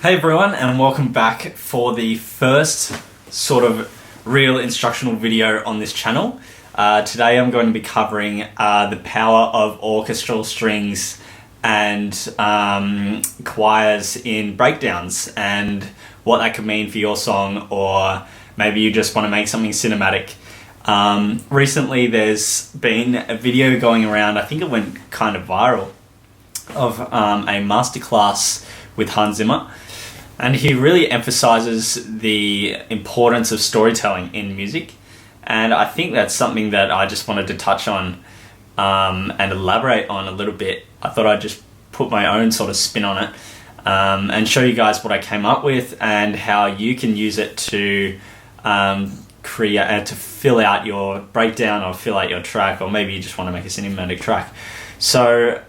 Hey everyone, and welcome back for the first sort of real instructional video on this channel. Today I'm going to be covering the power of orchestral strings and choirs in breakdowns and what that could mean for your song, or maybe you just want to make something cinematic. Recently there's been a video going around, I think it went kind of viral, of a masterclass with Hans Zimmer. And he really emphasizes the importance of storytelling in music. And I think that's something that I just wanted to touch on and elaborate on a little bit. I thought I'd just put my own sort of spin on it and show you guys what I came up with and how you can use it to create, to fill out your breakdown or fill out your track, or maybe you just want to make a cinematic track. So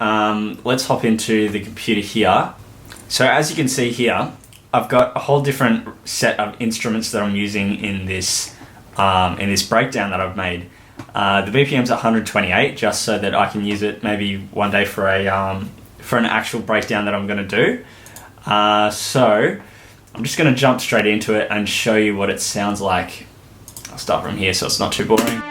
let's hop into the computer here. So as you can see here, I've got a whole different set of instruments that I'm using in this breakdown that I've made. The BPM's 128, just so that I can use it maybe one day for an actual breakdown that I'm going to do. So I'm just going to jump straight into it and show you what it sounds like. I'll start from here so it's not too boring.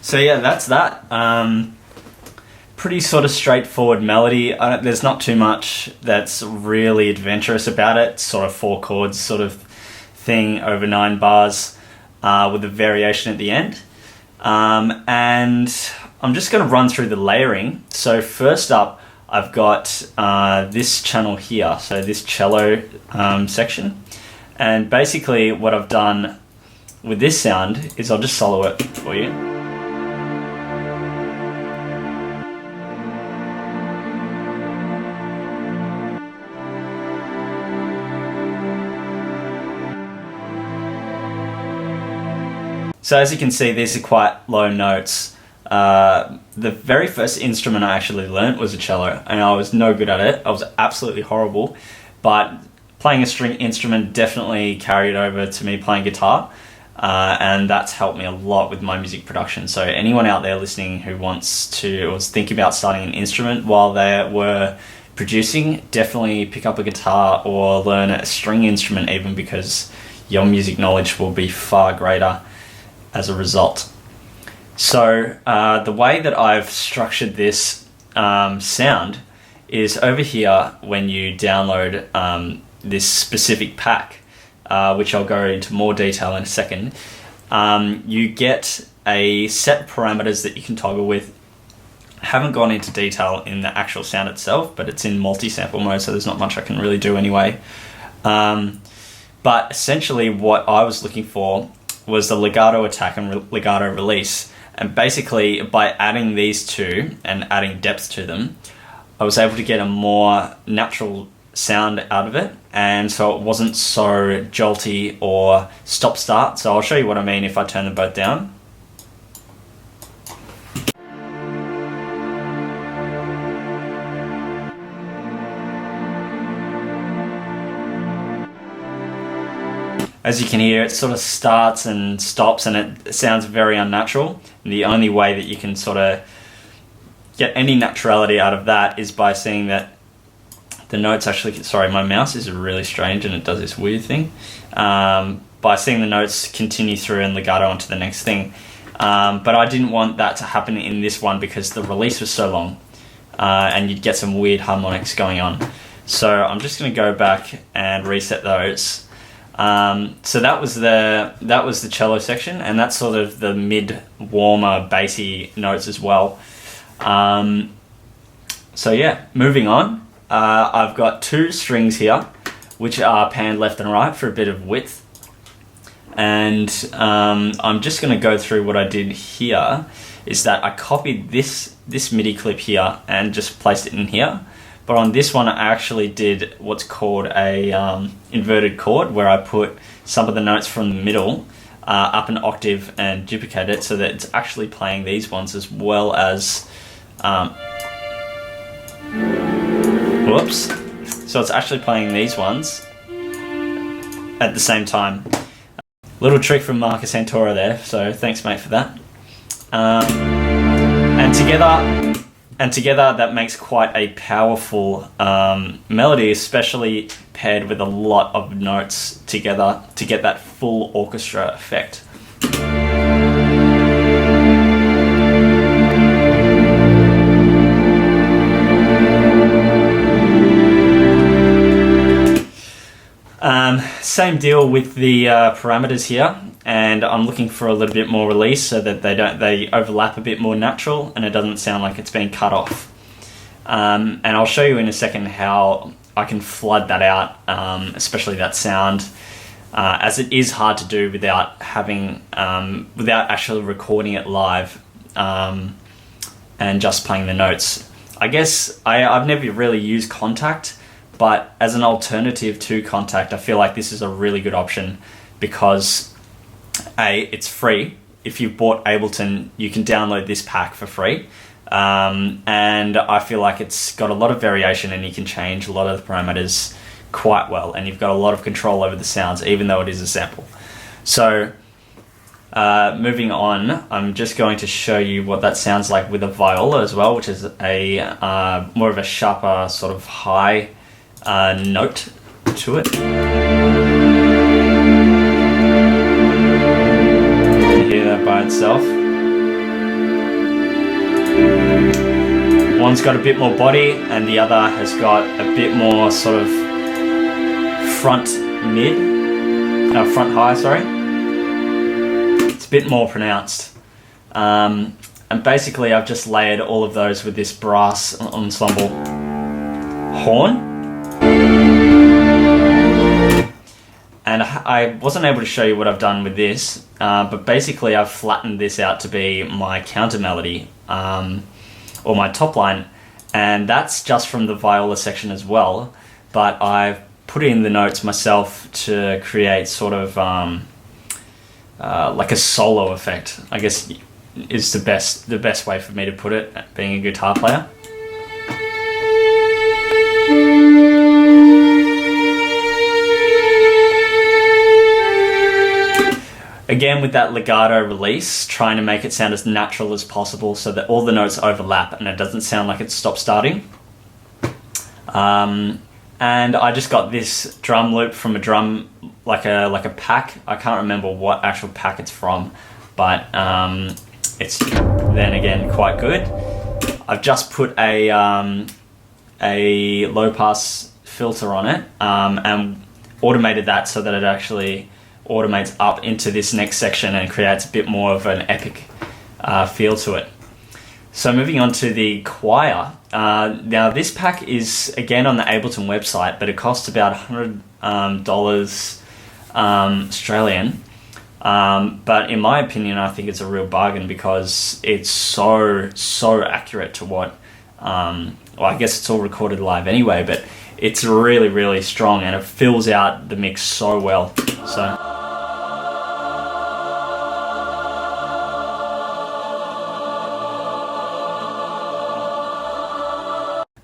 So yeah, that's that. Pretty sort of straightforward melody. There's not too much that's really adventurous about it. It's sort of 4 chords sort of thing over 9 bars with a variation at the end. And I'm just going to run through the layering. So first up, I've got this channel here, so this cello section. And basically what I've done with this sound is I'll just solo it for you. So as you can see, these are quite low notes. The very first instrument I actually learnt was a cello, and I was no good at it. I was absolutely horrible, but playing a string instrument definitely carried over to me playing guitar, and that's helped me a lot with my music production. So anyone out there listening who wants to, or is thinking about starting an instrument while they were producing, definitely pick up a guitar or learn a string instrument even, because your music knowledge will be far greater as a result. So the way that I've structured this sound is over here. When you download this specific pack, which I'll go into more detail in a second, you get a set of parameters that you can toggle with. I haven't gone into detail in the actual sound itself, but it's in multi-sample mode, so there's not much I can really do anyway. But essentially what I was looking for was the legato attack and legato release. And basically by adding these two and adding depth to them, I was able to get a more natural sound out of it, and so it wasn't so jolty or stop-start. So I'll show you what I mean if I turn them both down. As you can hear, it sort of starts and stops, and it sounds very unnatural. And the only way that you can sort of get any naturality out of that is by seeing that the notes actually, sorry, my mouse is really strange and it does this weird thing. By seeing the notes continue through and legato onto the next thing. But I didn't want that to happen in this one because the release was so long. and you'd get some weird harmonics going on. So I'm just going to go back and reset those. So that was the cello section, and that's sort of the mid warmer bassy notes as well. So yeah, moving on. I've got 2 strings here, which are panned left and right for a bit of width. And I'm just going to go through what I did here, is that I copied this MIDI clip here and just placed it in here. But on this one, I actually did what's called a inverted chord, where I put some of the notes from the middle up an octave and duplicate it so that it's actually playing these ones as well as... whoops. So it's actually playing these ones at the same time. Little trick from Marcus Santora there, so thanks mate for that. And together that makes quite a powerful melody, especially paired with a lot of notes together to get that full orchestra effect. Same deal with the parameters here, and I'm looking for a little bit more release so that they overlap a bit more natural and it doesn't sound like it's been cut off. And I'll show you in a second how I can flood that out, especially that sound, as it is hard to do without having without actually recording it live and just playing the notes. I guess I've never really used Contact, but as an alternative to Contact, I feel like this is a really good option because it's free. If you've bought Ableton, you can download this pack for free. And I feel like it's got a lot of variation and you can change a lot of the parameters quite well, and you've got a lot of control over the sounds, even though it is a sample. So moving on, I'm just going to show you what that sounds like with a viola as well, which is a more of a sharper sort of high note to it. You hear that by itself. One's got a bit more body and the other has got a bit more sort of front high, sorry. It's a bit more pronounced. And basically I've just layered all of those with this brass ensemble horn. And I wasn't able to show you what I've done with this, but basically I've flattened this out to be my counter melody, or my top line, and that's just from the viola section as well, but I've put in the notes myself to create sort of like a solo effect, I guess is the best way for me to put it, being a guitar player. Again, with that legato release, trying to make it sound as natural as possible so that all the notes overlap and it doesn't sound like it's stop-starting. And I just got this drum loop from a drum, like a pack. I can't remember what actual pack it's from, but it's then again quite good. I've just put a low-pass filter on it and automated that so that it actually automates up into this next section and creates a bit more of an epic feel to it. So moving on to the choir. Now this pack is again on the Ableton website, but it costs about $100 Australian. But in my opinion, I think it's a real bargain because it's so accurate to what, well, I guess it's all recorded live anyway, but it's really strong and it fills out the mix so well. So.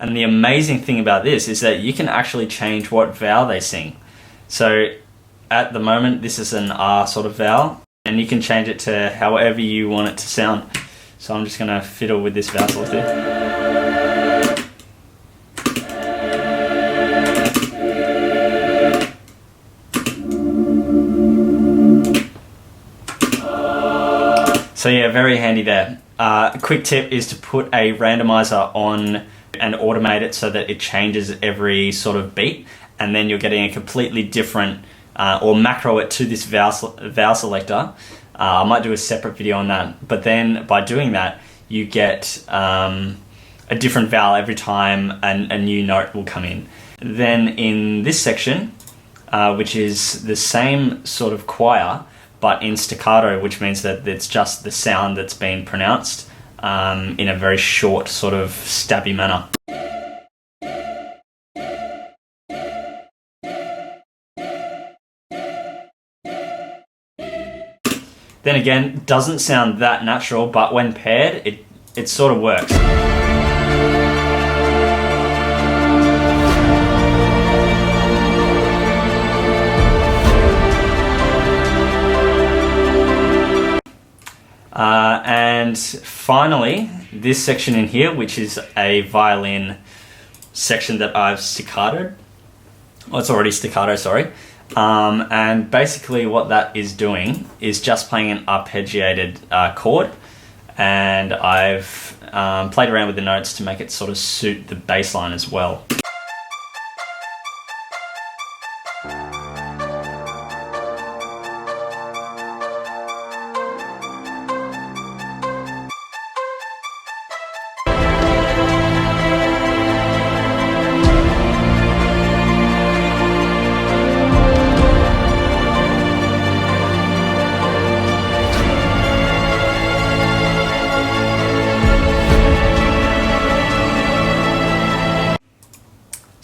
And the amazing thing about this is that you can actually change what vowel they sing. So at the moment, this is an R sort of vowel, and you can change it to however you want it to sound. So I'm just going to fiddle with this vowel sort here. So yeah, very handy there. A quick tip is to put a randomizer on and automate it so that it changes every sort of beat, and then you're getting a completely different, or macro it to this vowel selector. I might do a separate video on that, but then by doing that, you get a different vowel every time a new note will come in. Then in this section, which is the same sort of choir, but in staccato, which means that it's just the sound that's been pronounced in a very short, sort of stabby manner. Then again, doesn't sound that natural, but when paired, it sort of works. And finally, this section in here, which is a violin section that I've staccatoed. Oh, it's already staccato, sorry. And basically what that is doing is just playing an arpeggiated chord, and I've played around with the notes to make it sort of suit the bass line as well.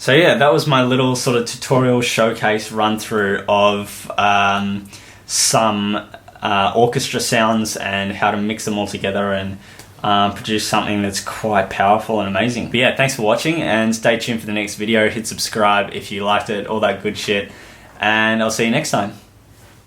So yeah, that was my little sort of tutorial showcase run through of some orchestra sounds and how to mix them all together and produce something that's quite powerful and amazing. But yeah, thanks for watching, and stay tuned for the next video. Hit subscribe if you liked it, all that good shit, and I'll see you next time.